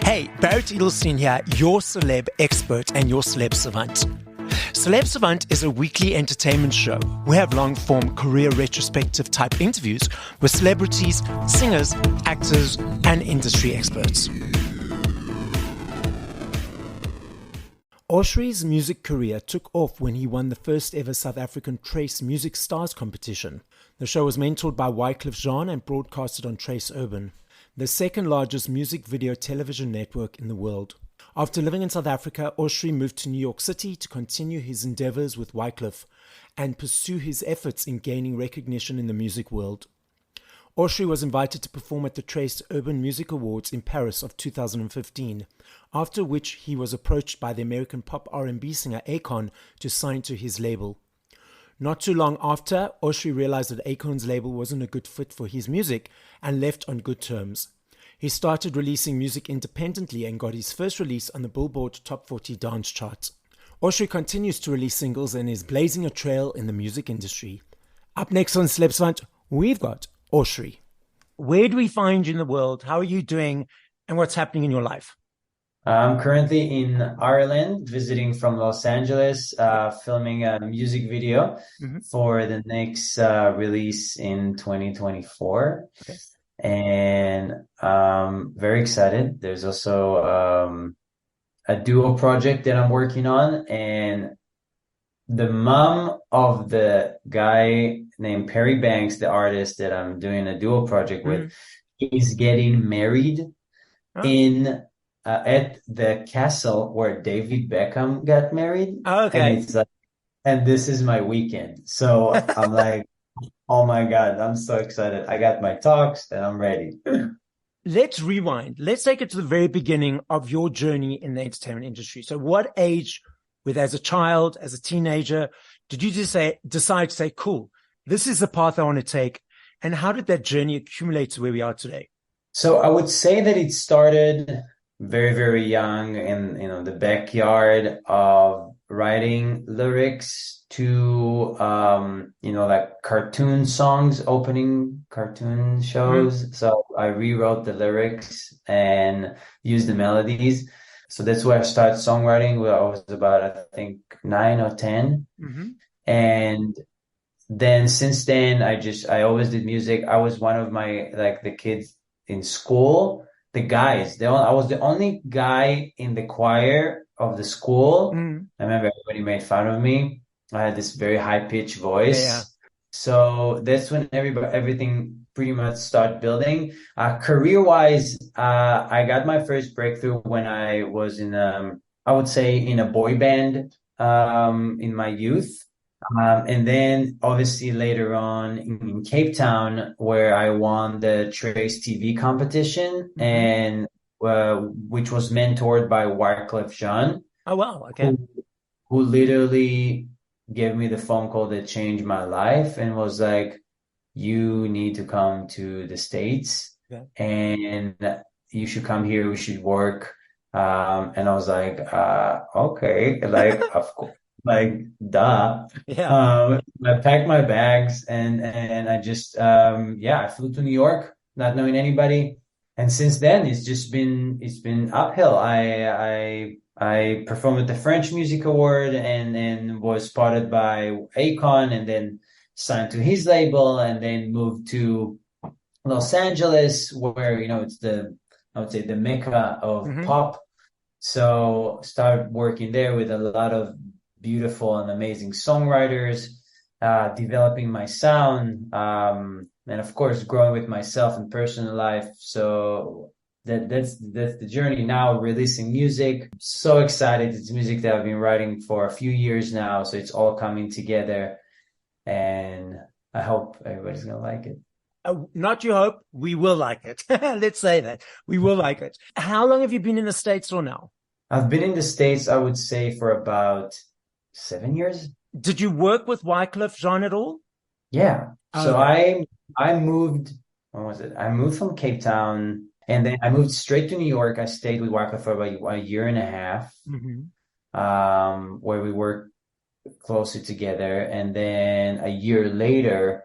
Hey, Barrett Edelstein here, your celeb expert and your Celeb Savant. Celeb Savant is a weekly entertainment show. We have long-form career retrospective type interviews with celebrities, singers, actors, and industry experts. Oshri's music career took off when he won the first ever South African Trace Music Stars competition. The show was mentored by Wycleaf Jean and broadcasted on Trace Urban, the second largest music video television network in the world. After living in South Africa, Oshri moved to New York City to continue his endeavors with Wycleaf and pursue his efforts in gaining recognition in the music world. Oshri was invited to perform at the Trace Urban Music Awards in Paris of 2015, after which he was approached by the American pop R&B singer Akon to sign to his label. Not too long after, Oshri realized that Akon's label wasn't a good fit for his music and left on good terms. He started releasing music independently and got his first release on the Billboard Top 40 dance chart. Oshri continues to release singles and is blazing a trail in the music industry. Up next on Celeb Savant, we've got Oshri. Where do we find you in the world? How are you doing? And what's happening in your life? I'm currently in Ireland, visiting from Los Angeles, filming a music video for the next release in 2024. Okay. And very excited. There's also a duo project that I'm working on, and the mom of the guy named Perry Banks, the artist that I'm doing a duo project with, is getting married in at the castle where David Beckham got married. Okay. And it's like, and this is my weekend. So I'm like, oh my God, I'm so excited. I got my talks and I'm ready. Let's rewind. Let's take it to the very beginning of your journey in the entertainment industry. So what age, as a child, as a teenager, did you decide to say, cool, this is the path I want to take? And how did that journey accumulate to where we are today? So I would say that it started very, very young in the backyard of writing lyrics to like cartoon songs, opening cartoon shows. So I rewrote the lyrics and used the melodies. So that's where I started songwriting when I was about, I think, 9 or 10. And then since then, I always did music. I was one of the kids in school. I was the only guy in the choir of the school. I remember everybody made fun of me. I had this very high-pitched voice. Yeah. So that's when everything pretty much started building. Career-wise, I got my first breakthrough when I was in a boy band in my youth. And then obviously later on in Cape Town, where I won the Trace TV competition, and which was mentored by Wycleaf Jean. Oh, wow. Okay. Who literally gave me the phone call that changed my life and was like, you need to come to the States and you should come here. We should work. And I was like, okay, like, of course. Like, duh. Yeah. I packed my bags and I just, I flew to New York, not knowing anybody. And since then, it's been uphill. I performed at the French Music Award and was spotted by Akon and then signed to his label and then moved to Los Angeles where, it's I would say the mecca of pop. So started working there with a lot of beautiful and amazing songwriters, developing my sound, and of course growing with myself in personal life. So that's the journey now, releasing music. So excited. It's music that I've been writing for a few years now, so it's all coming together and I hope everybody's gonna like it. Not you hope, we will like it. Let's say that. We will like it. How long have you been in the States for now? I've been in the States, I would say, for about 7 years. Did you work with Wycleaf Jean at all? Yeah. So I moved, when was it? I moved from Cape Town and then I moved straight to New York. I stayed with Wycleaf for about a year and a half, where we worked closer together. And then a year later,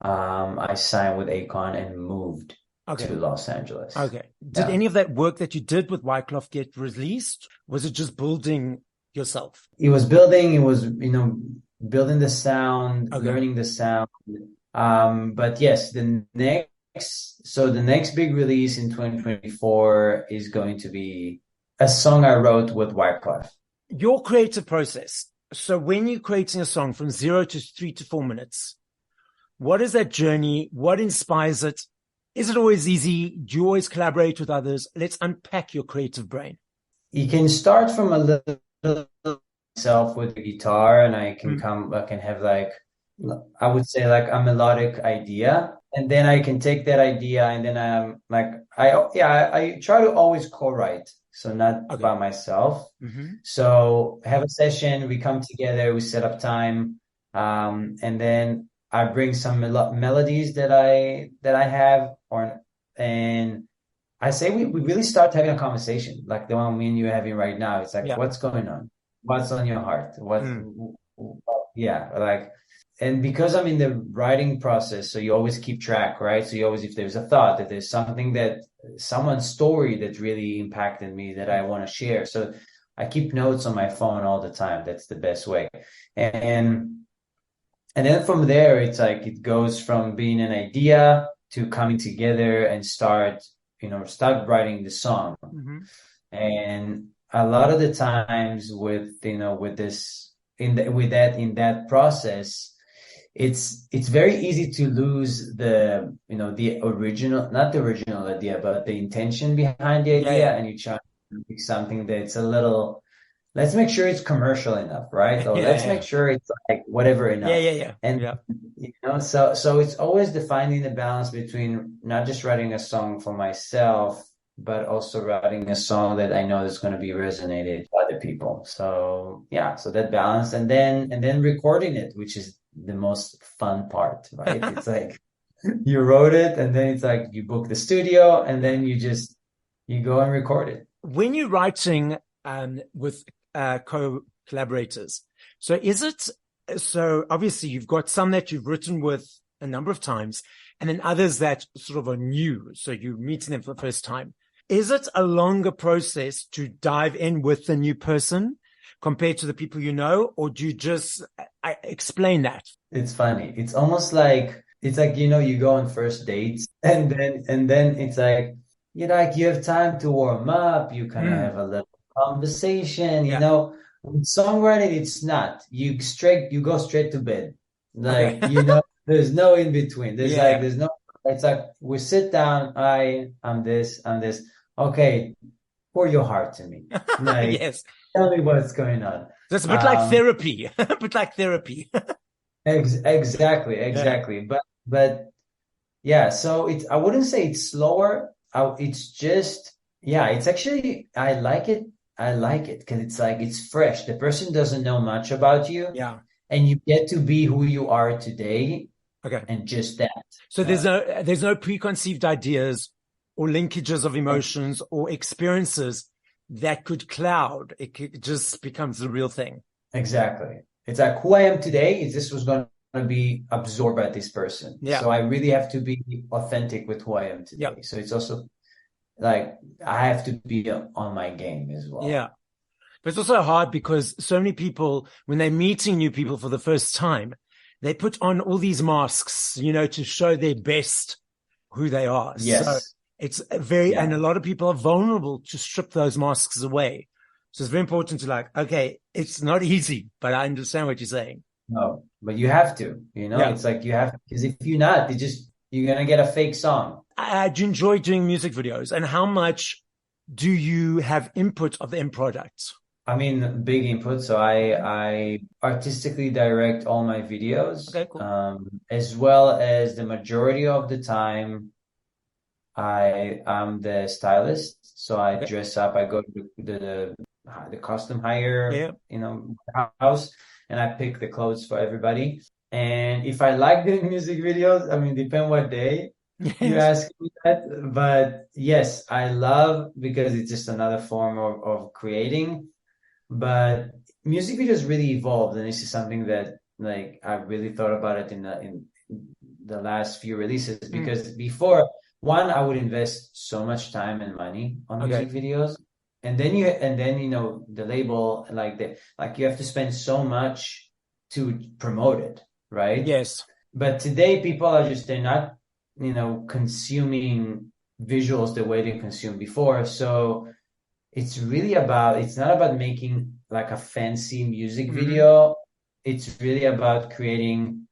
I signed with Akon and moved Okay. to Los Angeles. Okay. Did Yeah. any of that work that you did with Wyclef get released? Was it just building yourself? It was building, it was, building the sound, Okay. learning the sound. But yes, the next big release in 2024 is going to be a song I wrote with Wyclef. Your creative process. So when you're creating a song from 0 to 3 to 4 minutes, what is that journey? What inspires it? Is it always easy? Do you always collaborate with others? Let's unpack your creative brain. You can start from a little myself with the guitar, and Mm. I can have like, I would say like a melodic idea, and then I can take that idea, and then like, I try to always co-write, so not Okay. by myself. Mm-hmm. So have a session, we come together, we set up time, and then I bring some melodies that I have, and I say we really start having a conversation like the one me and you are having right now. It's like, Yeah. what's going on? What's on your heart? Mm. Yeah, like, and because I'm in the writing process, so you always keep track, right? So you always, if there's a thought, that there's something that someone's story that really impacted me that I want to share. So I keep notes on my phone all the time. That's the best way. And and then from there, it's like it goes from being an idea to coming together and start writing the song. Mm-hmm. And a lot of the times with this in that process, it's very easy to lose the original, not the original idea, but the intention behind the Yeah. idea, Yeah. and you try to make something that's a little, let's make sure it's commercial enough, right? Or Yeah. let's make Yeah. sure it's like whatever Yeah. enough. Yeah. Yeah. And Yeah. so it's always defining the balance between not just writing a song for myself, but also writing a song that I know is going to be resonated by other people. So yeah, so that balance, and then recording it, which is the most fun part, right? It's like you wrote it, and then it's like you book the studio, and Yeah. then you go and record it. When you're writing with co-collaborators, so is it so obviously you've got some that you've written with a number of times, and then others that sort of are new, so you're meeting them for the first time. Is it a longer process to dive in with the new person compared to the people you know, or do you just explain that? It's funny. It's like you go on first dates, and then it's like you have time to warm up, you kind of Mm, have a little conversation, yeah. With songwriting, it's not. You go straight to bed. Okay. Like, there's no in between. Yeah. There's no, it's like we sit down, I'm this, I'm this. Okay, pour your heart to me. Like, Yes. tell me what's going on. So it's a bit like Um, therapy. A bit like therapy. exactly, Yeah. exactly. But yeah, so I wouldn't say it's slower. It's just, yeah, it's actually, I like it. I like it because it's like it's fresh. The person doesn't know much about you, Yeah. and you get to be who you are today, Okay. and just that. So Uh, there's no preconceived ideas or linkages of emotions or experiences that could cloud. It just becomes the real thing. exactly. It's like who I am today is this was going to be absorbed by this person. Yeah. So I really have to be authentic with who I am Yeah. today. So it's also like I have to be on my game as well. Yeah. But it's also hard because so many people, when they're meeting new people for the first time, they put on all these masks, to show their best who they are. So Yes. it's and Yeah. a lot of people are vulnerable to strip those masks away. So it's very important to okay, it's not easy, but I understand what you're saying. No, but you have to, Yeah. it's like you have to, because if you're not, you're gonna get a fake song. Do you enjoy doing music videos, and how much do you have input of the end product? I mean, big input. So I artistically direct all my videos, Okay, cool. as well as the majority of the time I'm the stylist. So I Okay. dress up. I go to the custom hire, Yeah. house, and I pick the clothes for everybody. And if I like doing music videos, I mean, depend what day you Yes. ask me that. But yes, I love, because it's just another form of creating. But music videos really evolved, and this is something that, like, I really thought about it in the last few releases, because before, one, I would invest so much time and money on music videos, and then you know, the label, like you have to spend so much to promote it, right? Yes. But today people they're not, you know, consuming visuals the way they consumed before. So it's not about making like a fancy music video. It's really about creating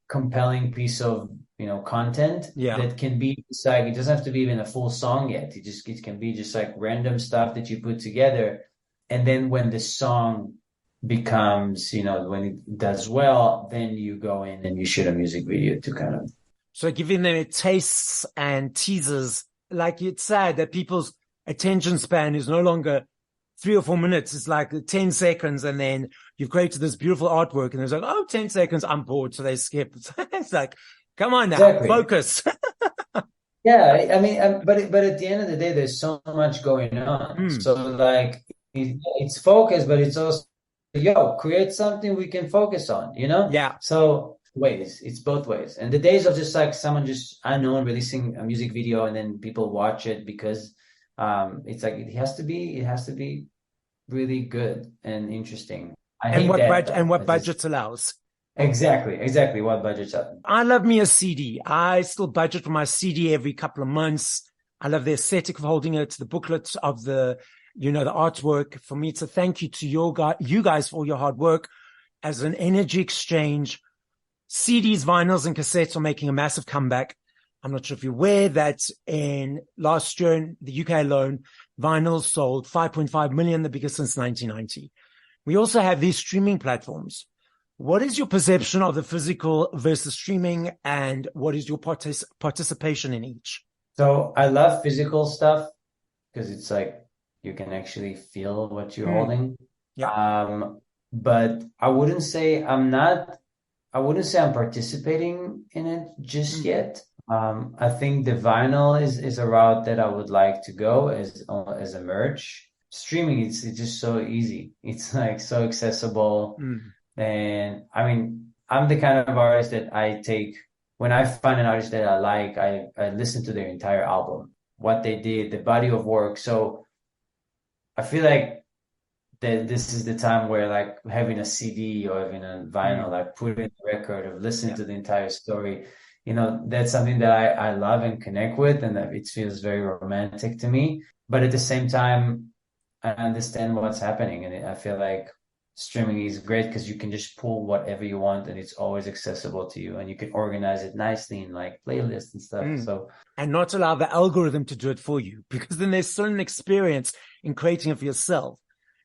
compelling piece of, you know, content that can be just like, it doesn't have to be even a full song yet. It can be just like random stuff that you put together. And then when the song becomes, you know, when it does well, then you go in and you shoot a music video to kind of. So giving them tastes and teasers, like you'd said, that people's attention span is no longer 3 or 4 minutes. It's like 10 seconds. And then you've created this beautiful artwork and there's like, 10 seconds, I'm bored. So they skip. It's like, come on now, focus. Yeah. I mean, but at the end of the day, there's so much going on. So like it's focus, but it's also, create something we can focus on, you know? Yeah. So it's both ways. And the days of just like someone just unknown releasing a music video and then people watch it because it's like it has to be really good and interesting. What budget allows. Exactly what budgets are. I love me a CD. I still budget for my CD every couple of months. I love the aesthetic of holding it, the booklet of the, you know, the artwork. For me, it's a thank you to you guys for all your hard work as an energy exchange. CDs, vinyls, and cassettes are making a massive comeback. I'm not sure if you're aware that in last year in the UK alone, vinyls sold 5.5 million, the biggest since 1990. We also have these streaming platforms. What is your perception of the physical versus streaming, and what is your participation in each? So I love physical stuff because it's like you can actually feel what you're holding. Yeah. But I wouldn't say I'm participating in it just yet. I think the vinyl is a route that I would like to go as a merch. Streaming, it's just so easy. It's like so accessible. And I mean, I'm the kind of artist that when I find an artist that I like, I listen to their entire album, what they did, the body of work. So I feel like that this is the time where like having a CD or having a vinyl, like putting a record of listening to the entire story, you know, that's something that I love and connect with, and that it feels very romantic to me. But at the same time, I understand what's happening, and I feel like streaming is great because you can just pull whatever you want and it's always accessible to you, and you can organize it nicely in like playlists and stuff. And not allow the algorithm to do it for you, because then there's still an experience in creating it for yourself.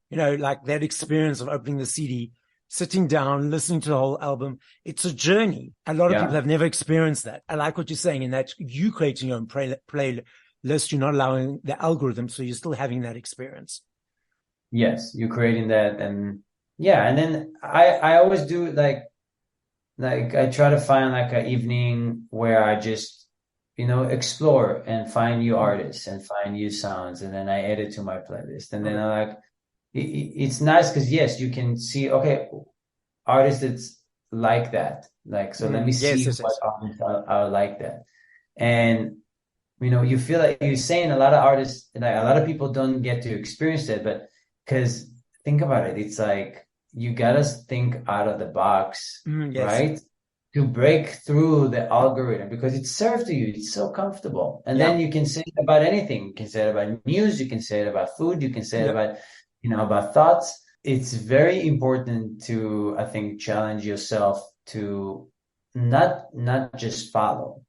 You know, like that experience of opening the CD, sitting down, listening to the whole album. It's a journey. A lot of people have never experienced that. I like what you're saying, in that you creating your own playlist, you're not allowing the algorithm, so you're still having that experience. Yes, you're creating that. And and then I always do like I try to find like an evening where I just, you know, explore and find new artists and find new sounds, and then I add it to my playlist. And then I like, it's nice because yes, you can see, okay, artists that's like that. Like, so let me see what artists are like that. And, you know, you feel like you're saying a lot of artists, like a lot of people don't get to experience that, but because think about it, it's like, you gotta think out of the box, right? To break through the algorithm, because it's served to you. It's so comfortable. And then you can say it about anything. You can say it about news. You can say it about food. You can say it about, you know, about thoughts. It's very important to, I think, challenge yourself to not just follow,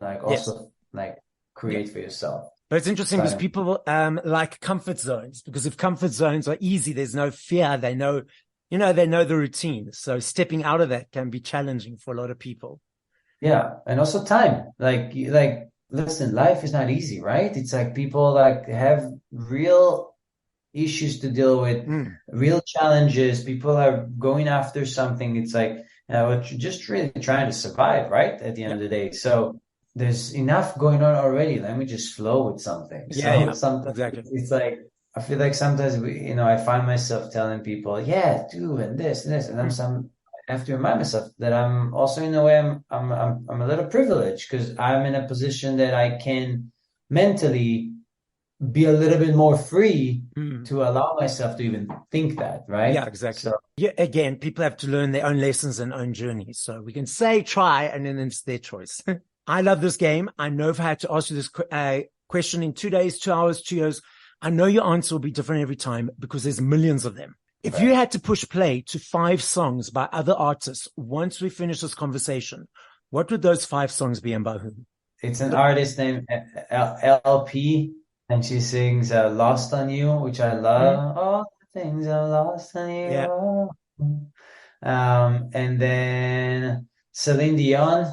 like also like create for yourself. But it's interesting because people like comfort zones, because if comfort zones are easy, there's no fear. They know, you know, they know the routine. So stepping out of that can be challenging for a lot of people. Yeah. And also time. Like, listen, life is not easy, right? It's like people like have real issues to deal with, real challenges. People are going after something. It's like, we're just really trying to survive, right? At the end of the day. So there's enough going on already. Let me just flow with something. Exactly. It's like, I feel like sometimes I find myself telling people, do and this and this, and have to remind myself that I'm also, in a way, I'm a little privileged because I'm in a position that I can mentally be a little bit more free to allow myself to even think that, right? Yeah, exactly. So Yeah, again, people have to learn their own lessons and own journeys. So we can say try, and then it's their choice. I love this game. I know if I had to ask you this question in 2 days, 2 hours, 2 years, I know your answer will be different every time because there's millions of them. If you had to push play to 5 songs by other artists once we finish this conversation, what would those 5 songs be and by whom? it's an artist named LP, and she sings "Lost on You," which I love. All the things are lost on Yeah. you. And then Celine Dion,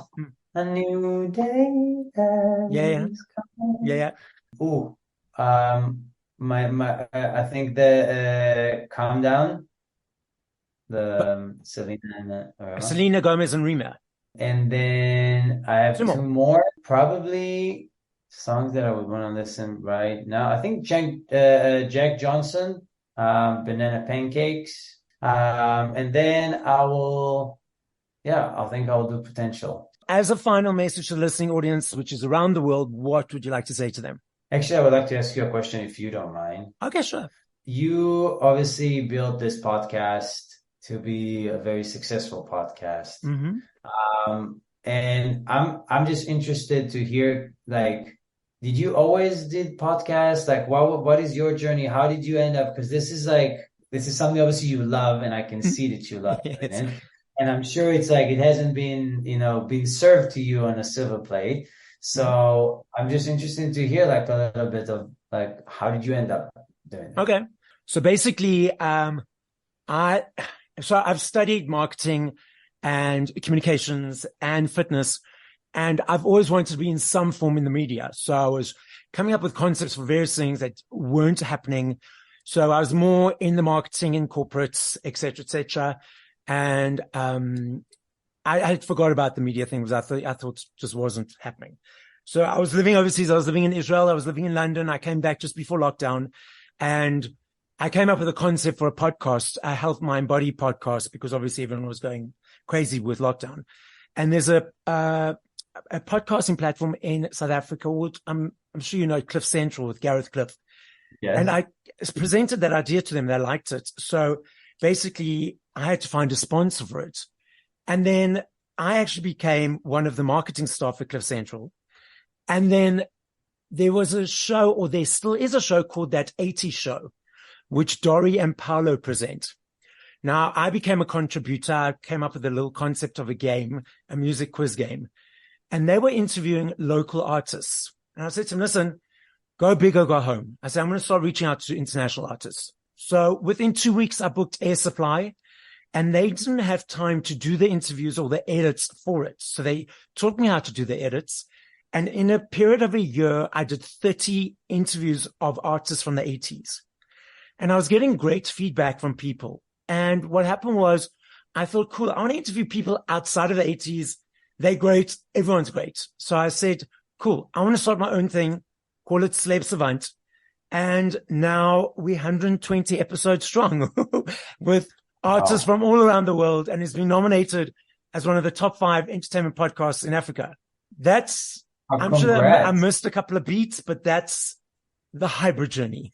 "A New Day Yeah. Has Yeah. Come." Yeah. Ooh, I think the "Calm Down," But the Selena and Rema. Selena Gomez and Rima. And then I have 2 two more. more, probably songs that I would want to listen right now. I think Jack Johnson, Banana Pancakes. And then I think I'll do Potential. As a final message to the listening audience, which is around the world, what would you like to say to them? Actually, I would like to ask you a question if you don't mind. Okay, sure. You obviously built this podcast to be a very successful podcast. And I'm just interested to hear, like, did you always did podcasts? Like, what is your journey? How did you end up? Because this is something obviously you love, and I can see that you love doing Yes. it. And I'm sure it's like it hasn't been, being served to you on a silver plate. So I'm just interested to hear like a little bit of like, how did you end up doing it? Okay. So basically, I've studied marketing and communications and fitness, and I've always wanted to be in some form in the media. So I was coming up with concepts for various things that weren't happening. So I was more in the marketing in corporates, et cetera, et cetera. And, I had forgot about the media thing because I thought it just wasn't happening. So I was living overseas. I was living in Israel. I was living in London. I came back just before lockdown, and I came up with a concept for a podcast, a health, mind, body podcast, because obviously everyone was going crazy with lockdown. And there's a podcasting platform in South Africa called, I'm sure you know, Cliff Central with Gareth Cliff. Yes. And I presented that idea to them. They liked it. So basically I had to find a sponsor for it. And then I actually became one of the marketing staff at Cliff Central. And then there was a show, or there still is a show called That 80 Show, which Dory and Paolo present. Now, I became a contributor. I came up with a little concept of a game, a music quiz game. And they were interviewing local artists. And I said to them, listen, go big or go home. I said, I'm going to start reaching out to international artists. So within 2 weeks, I booked Air Supply, and they didn't have time to do the interviews or the edits for it. So they taught me how to do the edits. And in a period of a year, I did 30 interviews of artists from the 80s. And I was getting great feedback from people. And what happened was I thought, cool, I want to interview people outside of the 80s. They're great. Everyone's great. So I said, cool, I want to start my own thing, call it Celeb Savant. And now we're 120 episodes strong with artists from all around the world. And it's been nominated as one of the top 5 entertainment podcasts in Africa. I'm sure I missed a couple of beats, but that's the hybrid journey.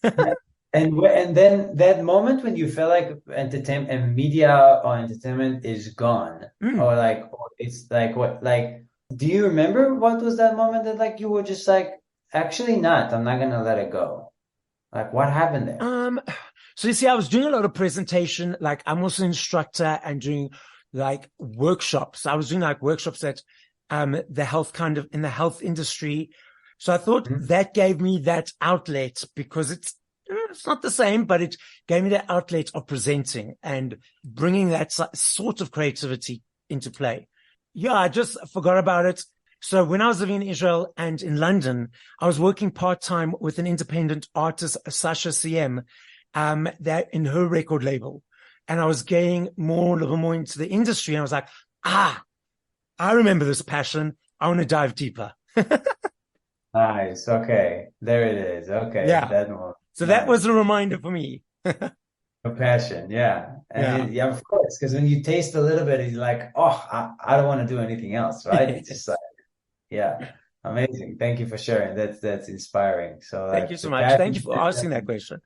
And then that moment when you feel like entertainment and media or entertainment is gone, or it's like what, like, do you remember what was that moment that like you were just like, actually not, I'm not gonna let it go? Like, what happened there? So you see, I was doing a lot of presentation. Like, I'm also an instructor and doing like workshops. I was doing like workshops at the health in the health industry. So I thought that gave me that outlet, because it's not the same, but it gave me the outlet of presenting and bringing that sort of creativity into play. Yeah, I just forgot about it. So when I was living in Israel and in London, I was working part-time with an independent artist, Sasha CM, that in her record label. And I was getting a little more into the industry. And I was like, I remember this passion. I want to dive deeper. Nice. Okay. There it is. Okay. Yeah. That one. So that was a reminder for me. A passion, yeah. Yeah. And yeah, of course, because when you taste a little bit, it's like, oh, I don't want to do anything else, right? It's just like, yeah, amazing. Thank you for sharing. That's inspiring. So Thank you like so the much. Thank you passion, for asking that question.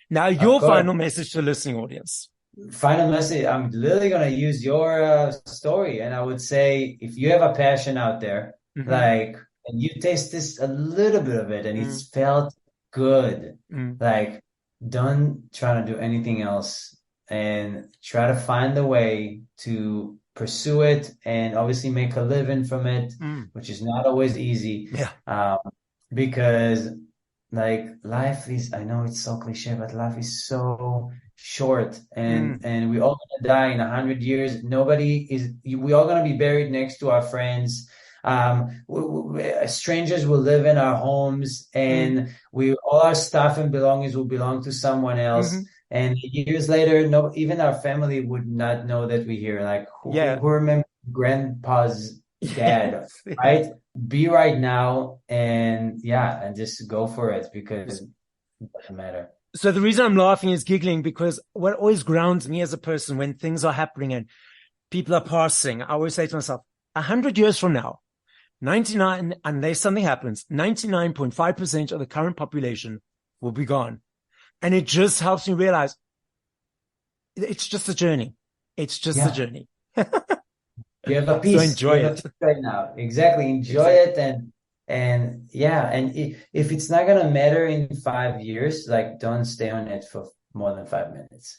Now, of your course. final message to the listening audience. Final message. I'm literally gonna use your story, and I would say if you have a passion out there, Mm-hmm. like, and you taste this a little bit of it, and Mm, it's felt good, mm, like, don't try to do anything else, and try to find a way to pursue it, and obviously make a living from it, mm. which is not always easy, Yeah. because like life is, I know it's so cliche, but life is so short, Mm, and we all gonna die in 100 years. Nobody is. We all gonna be buried next to our friends. Strangers will live in our homes, mm, and we all our stuff and belongings will belong to someone else. mm-hmm. And years later, no, even our family would not know that we're here. Like Yeah. who remembers grandpa's dad, Yes. Yes. right? Be right now, and yeah, and just go for it, because it doesn't matter. So the reason I'm laughing is giggling because what always grounds me as a person when things are happening and people are passing, I always say to myself, 100 years from now, 99, unless something happens, 99.5% of the current population will be gone. And it just helps me realize it's just a journey. It's just a Yeah. journey. You have a So piece. You enjoy have a it. piece right now. Exactly. Enjoy Exactly. it, and yeah, and if it's not gonna matter in 5 years, like don't stay on it for more than 5 minutes.